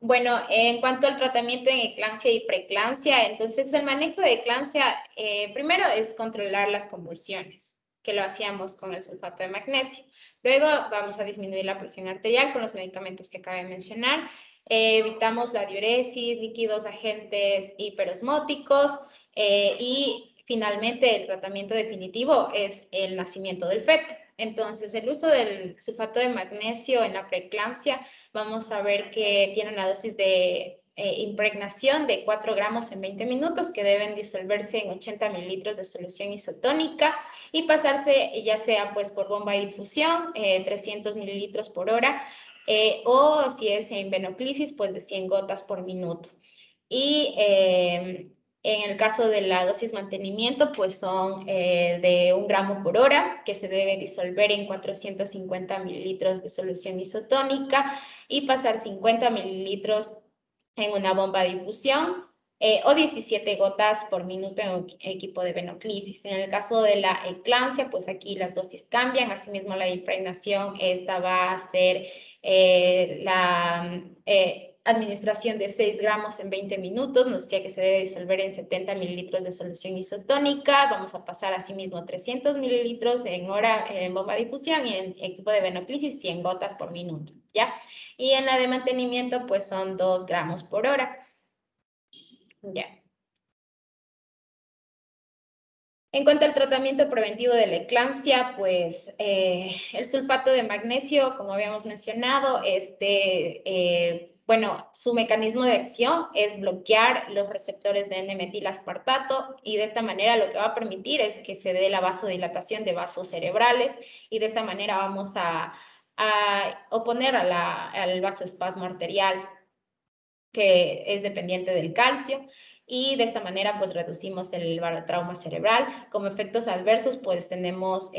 Bueno, en cuanto al tratamiento en eclampsia y preeclampsia, entonces el manejo de eclampsia primero es controlar las convulsiones, que lo hacíamos con el sulfato de magnesio. Luego vamos a disminuir la presión arterial con los medicamentos que acabé de mencionar. Evitamos la diuresis, líquidos, agentes hiperosmóticos y finalmente el tratamiento definitivo es el nacimiento del feto. Entonces, el uso del sulfato de magnesio en la preeclampsia, vamos a ver que tiene una dosis de impregnación de 4 gramos en 20 minutos que deben disolverse en 80 mililitros de solución isotónica y pasarse ya sea pues por bomba de difusión, 300 mililitros por hora, o si es en venoclisis, pues de 100 gotas por minuto. Y en el caso de la dosis mantenimiento, pues son de 1 gramo por hora, que se debe disolver en 450 mililitros de solución isotónica y pasar 50 mililitros en una bomba de difusión o 17 gotas por minuto en un equipo de venoclisis. En el caso de la eclampsia, pues aquí las dosis cambian. Asimismo, la impregnación, esta va a ser administración de 6 gramos en 20 minutos, nos decía que se debe disolver en 70 mililitros de solución isotónica. Vamos a pasar asimismo 300 mililitros en bomba de difusión y en equipo de venoclisis 100 gotas por minuto, ¿ya? Y en la de mantenimiento, pues son 2 gramos por hora, ¿ya? En cuanto al tratamiento preventivo de la eclampsia, pues el sulfato de magnesio, como habíamos mencionado, bueno, su mecanismo de acción es bloquear los receptores de N-metilaspartato y de esta manera lo que va a permitir es que se dé la vasodilatación de vasos cerebrales y de esta manera vamos a oponer al vasoespasmo arterial que es dependiente del calcio. Y de esta manera pues reducimos el barotrauma cerebral. Como efectos adversos pues tenemos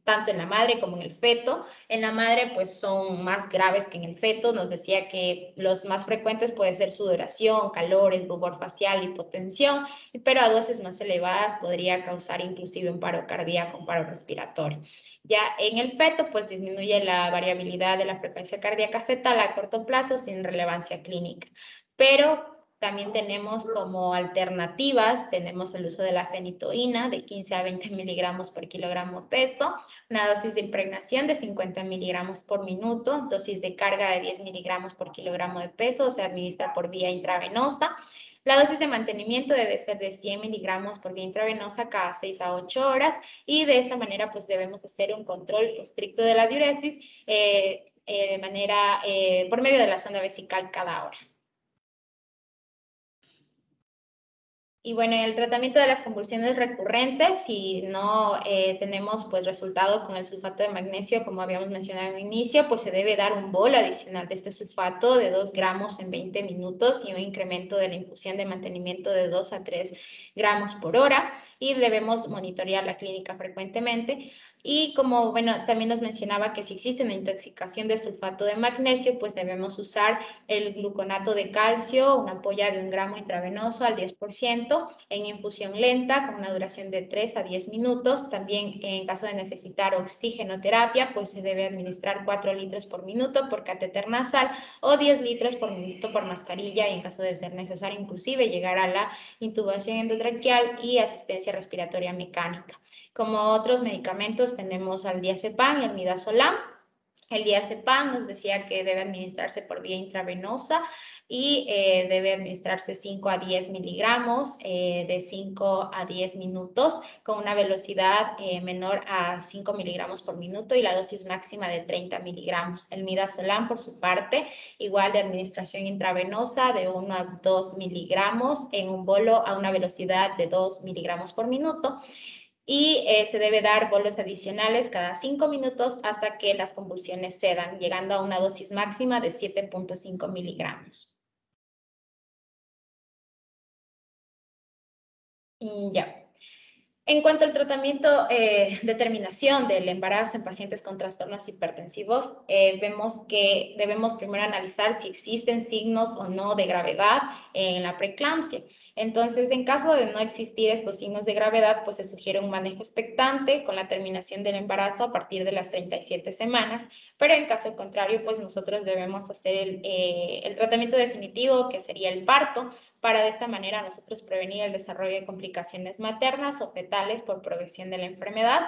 tanto en la madre como en el feto. En la madre pues son más graves que en el feto. Nos decía que los más frecuentes pueden ser sudoración, calores, rubor facial, hipotensión, pero a dosis más elevadas podría causar inclusive un paro cardíaco, un paro respiratorio. Ya en el feto pues disminuye la variabilidad de la frecuencia cardíaca fetal a corto plazo sin relevancia clínica. Pero también tenemos como alternativas, tenemos el uso de la fenitoína de 15 a 20 miligramos por kilogramo peso, una dosis de impregnación de 50 miligramos por minuto, dosis de carga de 10 miligramos por kilogramo de peso, se administra por vía intravenosa. La dosis de mantenimiento debe ser de 100 miligramos por vía intravenosa cada 6 a 8 horas y de esta manera pues debemos hacer un control estricto de la diuresis por medio de la sonda vesical cada hora. Y bueno, en el tratamiento de las convulsiones recurrentes, si no tenemos pues resultado con el sulfato de magnesio, como habíamos mencionado en el inicio, pues se debe dar un bolo adicional de este sulfato de 2 gramos en 20 minutos y un incremento de la infusión de mantenimiento de 2 a 3 gramos por hora y debemos monitorear la clínica frecuentemente. Y como, bueno, también nos mencionaba que si existe una intoxicación de sulfato de magnesio, pues debemos usar el gluconato de calcio, una ampolla de 1 gramo intravenoso al 10% en infusión lenta con una duración de 3 a 10 minutos. También en caso de necesitar oxigenoterapia, pues se debe administrar 4 litros por minuto por catéter nasal o 10 litros por minuto por mascarilla y en caso de ser necesario inclusive llegar a la intubación endotraqueal y asistencia respiratoria mecánica. Como otros medicamentos tenemos al diazepam y al midazolam. El diazepam nos decía que debe administrarse por vía intravenosa y debe administrarse 5 a 10 miligramos de 5 a 10 minutos con una velocidad menor a 5 miligramos por minuto y la dosis máxima de 30 miligramos. El midazolam, por su parte, igual de administración intravenosa de 1 a 2 miligramos en un bolo a una velocidad de 2 miligramos por minuto. Y se debe dar bolos adicionales cada 5 minutos hasta que las convulsiones cedan, llegando a una dosis máxima de 7.5 miligramos. Ya. En cuanto al tratamiento, determinación del embarazo en pacientes con trastornos hipertensivos, vemos que debemos primero analizar si existen signos o no de gravedad en la preeclampsia. Entonces, en caso de no existir estos signos de gravedad, pues se sugiere un manejo expectante con la terminación del embarazo a partir de las 37 semanas, pero en caso contrario, pues nosotros debemos hacer el tratamiento definitivo, que sería el parto, para de esta manera nosotros prevenir el desarrollo de complicaciones maternas o fetales por progresión de la enfermedad.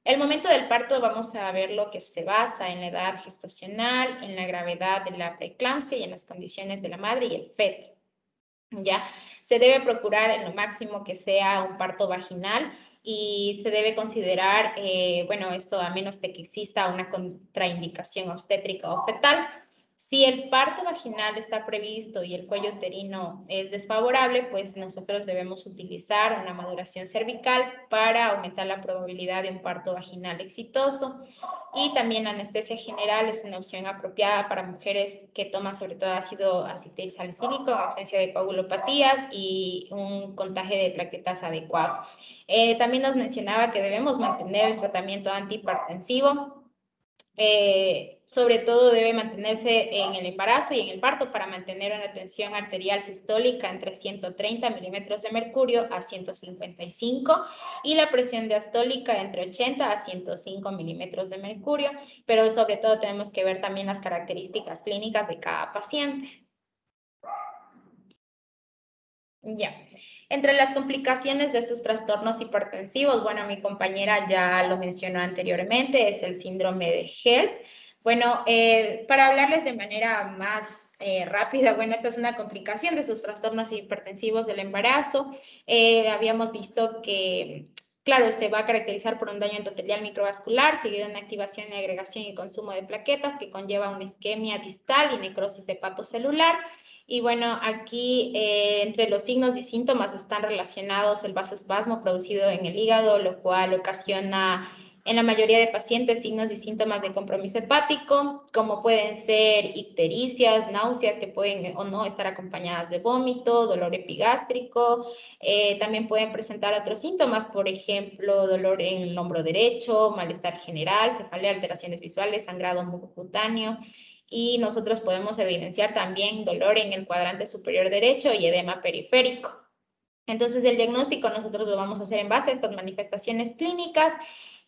El momento del parto vamos a ver lo que se basa en la edad gestacional, en la gravedad de la preeclampsia y en las condiciones de la madre y el feto. ¿Ya? Se debe procurar en lo máximo que sea un parto vaginal y se debe considerar, bueno, esto a menos de que exista una contraindicación obstétrica o fetal. Si el parto vaginal está previsto y el cuello uterino es desfavorable, pues nosotros debemos utilizar una maduración cervical para aumentar la probabilidad de un parto vaginal exitoso. Y también la anestesia general es una opción apropiada para mujeres que toman sobre todo ácido acetilsalicílico en ausencia de coagulopatías y un contagio de plaquetas adecuado. También nos mencionaba que debemos mantener el tratamiento antihipertensivo. Sobre todo debe mantenerse en el embarazo y en el parto para mantener una tensión arterial sistólica entre 130 milímetros de mercurio a 155 y la presión diastólica entre 80 a 105 milímetros de mercurio, pero sobre todo tenemos que ver también las características clínicas de cada paciente. Ya. Entre las complicaciones de estos trastornos hipertensivos, bueno, mi compañera ya lo mencionó anteriormente, es el síndrome de HELLP. Bueno, para hablarles de manera más rápida, bueno, esta es una complicación de estos trastornos hipertensivos del embarazo. Habíamos visto que, claro, se va a caracterizar por un daño endotelial microvascular, seguido de una activación y agregación y consumo de plaquetas que conlleva una isquemia distal y necrosis hepatocelular. Y bueno, aquí entre los signos y síntomas están relacionados el vasoespasmo producido en el hígado, lo cual ocasiona en la mayoría de pacientes signos y síntomas de compromiso hepático, como pueden ser ictericias, náuseas que pueden o no estar acompañadas de vómito, dolor epigástrico. También pueden presentar otros síntomas, por ejemplo, dolor en el hombro derecho, malestar general, cefalea, alteraciones visuales, sangrado mucocutáneo. Y nosotros podemos evidenciar también dolor en el cuadrante superior derecho y edema periférico. Entonces, el diagnóstico nosotros lo vamos a hacer en base a estas manifestaciones clínicas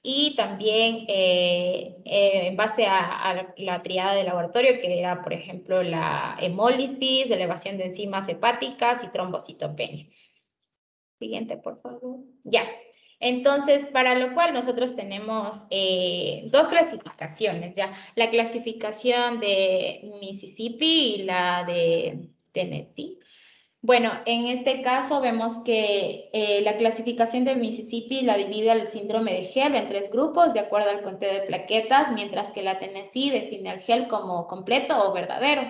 y también en base a la triada de laboratorio, que era, por ejemplo, la hemólisis, elevación de enzimas hepáticas y trombocitopenia. Siguiente, por favor. Ya. Entonces, para lo cual nosotros tenemos dos clasificaciones, ¿ya? La clasificación de Mississippi y la de Tennessee. Bueno, en este caso vemos que la clasificación de Mississippi la divide al síndrome de HELLP en tres grupos de acuerdo al conteo de plaquetas, mientras que la Tennessee define al HELLP como completo o verdadero.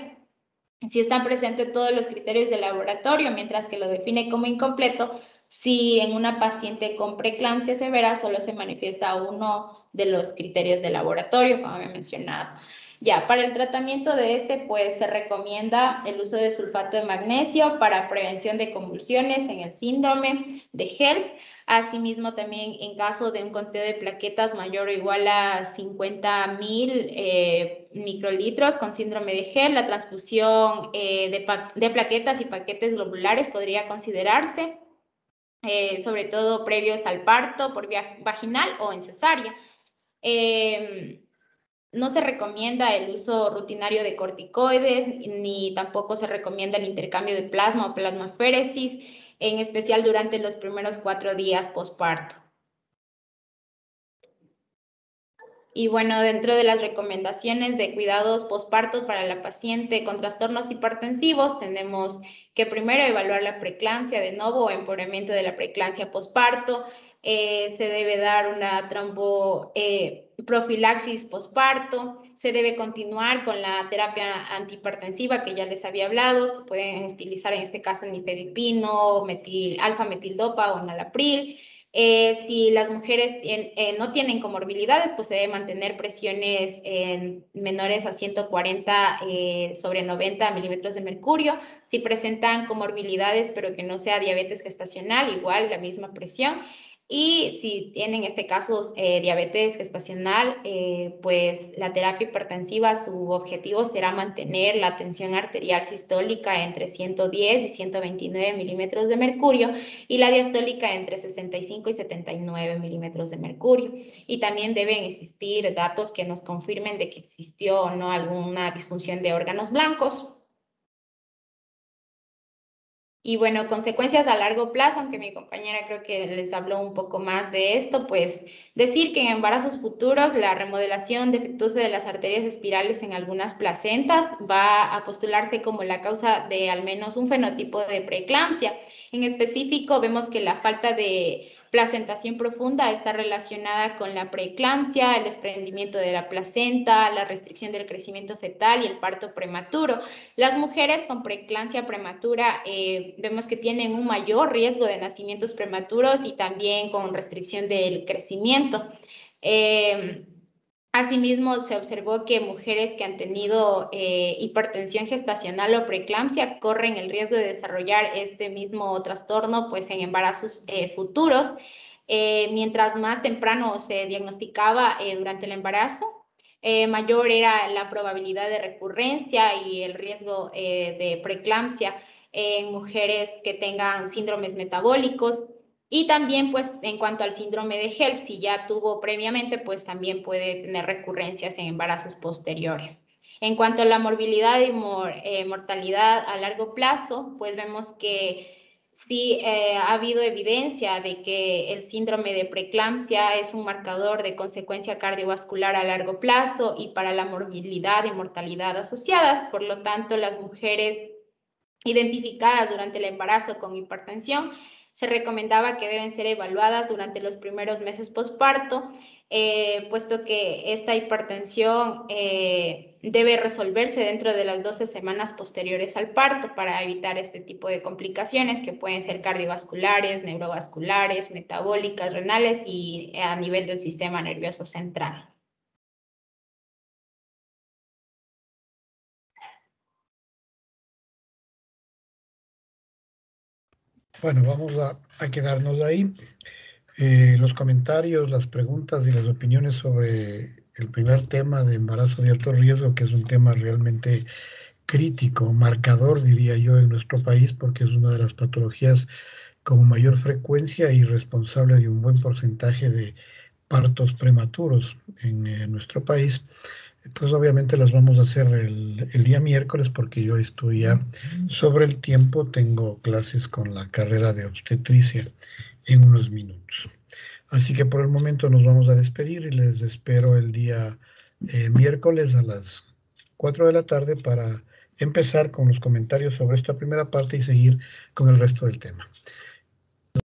Si están presentes todos los criterios de laboratorio, mientras que lo define como incompleto si en una paciente con preeclampsia severa solo se manifiesta uno de los criterios de laboratorio, como había mencionado. Ya, para el tratamiento de este, pues se recomienda el uso de sulfato de magnesio para prevención de convulsiones en el síndrome de HELLP. Asimismo, también en caso de un conteo de plaquetas mayor o igual a 50.000 microlitros con síndrome de HELLP, la transfusión de plaquetas y paquetes globulares podría considerarse, sobre todo previos al parto por vía vaginal o en cesárea. No se recomienda el uso rutinario de corticoides, ni tampoco se recomienda el intercambio de plasma o plasmaféresis, en especial durante los primeros 4 días posparto. Y bueno, dentro de las recomendaciones de cuidados posparto para la paciente con trastornos hipertensivos, tenemos que primero evaluar la preeclampsia de nuevo o empeoramiento de la preeclampsia posparto. Se debe dar una tromboprofilaxis posparto. Se debe continuar con la terapia antihipertensiva que ya les había hablado, que pueden utilizar en este caso nifedipino, alfa-metildopa o enalapril. Si las mujeres no tienen comorbilidades, pues se debe mantener presiones menores a 140 sobre 90 milímetros de mercurio. Si presentan comorbilidades, pero que no sea diabetes gestacional, igual la misma presión. Y si tienen, en este caso, diabetes gestacional, pues la terapia hipertensiva, su objetivo será mantener la tensión arterial sistólica entre 110 y 129 milímetros de mercurio y la diastólica entre 65 y 79 milímetros de mercurio. Y también deben existir datos que nos confirmen de que existió o no alguna disfunción de órganos blancos. Y bueno, consecuencias a largo plazo, aunque mi compañera creo que les habló un poco más de esto, pues decir que en embarazos futuros la remodelación defectuosa de las arterias espirales en algunas placentas va a postularse como la causa de al menos un fenotipo de preeclampsia. En específico, vemos que la falta de placentación profunda está relacionada con la preeclampsia, el desprendimiento de la placenta, la restricción del crecimiento fetal y el parto prematuro. Las mujeres con preeclampsia prematura vemos que tienen un mayor riesgo de nacimientos prematuros y también con restricción del crecimiento. Asimismo, se observó que mujeres que han tenido hipertensión gestacional o preeclampsia corren el riesgo de desarrollar este mismo trastorno pues, en embarazos futuros. Mientras más temprano se diagnosticaba durante el embarazo, mayor era la probabilidad de recurrencia y el riesgo de preeclampsia en mujeres que tengan síndromes metabólicos. Y también, pues, en cuanto al síndrome de HELLP, si ya tuvo previamente, pues también puede tener recurrencias en embarazos posteriores. En cuanto a la morbilidad y mortalidad a largo plazo, pues vemos que sí ha habido evidencia de que el síndrome de preeclampsia es un marcador de consecuencia cardiovascular a largo plazo y para la morbilidad y mortalidad asociadas. Por lo tanto, las mujeres identificadas durante el embarazo con hipertensión se recomendaba que deben ser evaluadas durante los primeros meses posparto, puesto que esta hipertensión debe resolverse dentro de las 12 semanas posteriores al parto para evitar este tipo de complicaciones que pueden ser cardiovasculares, neurovasculares, metabólicas, renales y a nivel del sistema nervioso central. Bueno, vamos a quedarnos ahí. Los comentarios, las preguntas y las opiniones sobre el primer tema de embarazo de alto riesgo, que es un tema realmente crítico, marcador, diría yo, en nuestro país, porque es una de las patologías con mayor frecuencia y responsable de un buen porcentaje de partos prematuros en nuestro país. Pues obviamente las vamos a hacer el día miércoles porque yo estoy ya sobre el tiempo, tengo clases con la carrera de obstetricia en unos minutos. Así que por el momento nos vamos a despedir y les espero el día miércoles a las 4 de la tarde para empezar con los comentarios sobre esta primera parte y seguir con el resto del tema.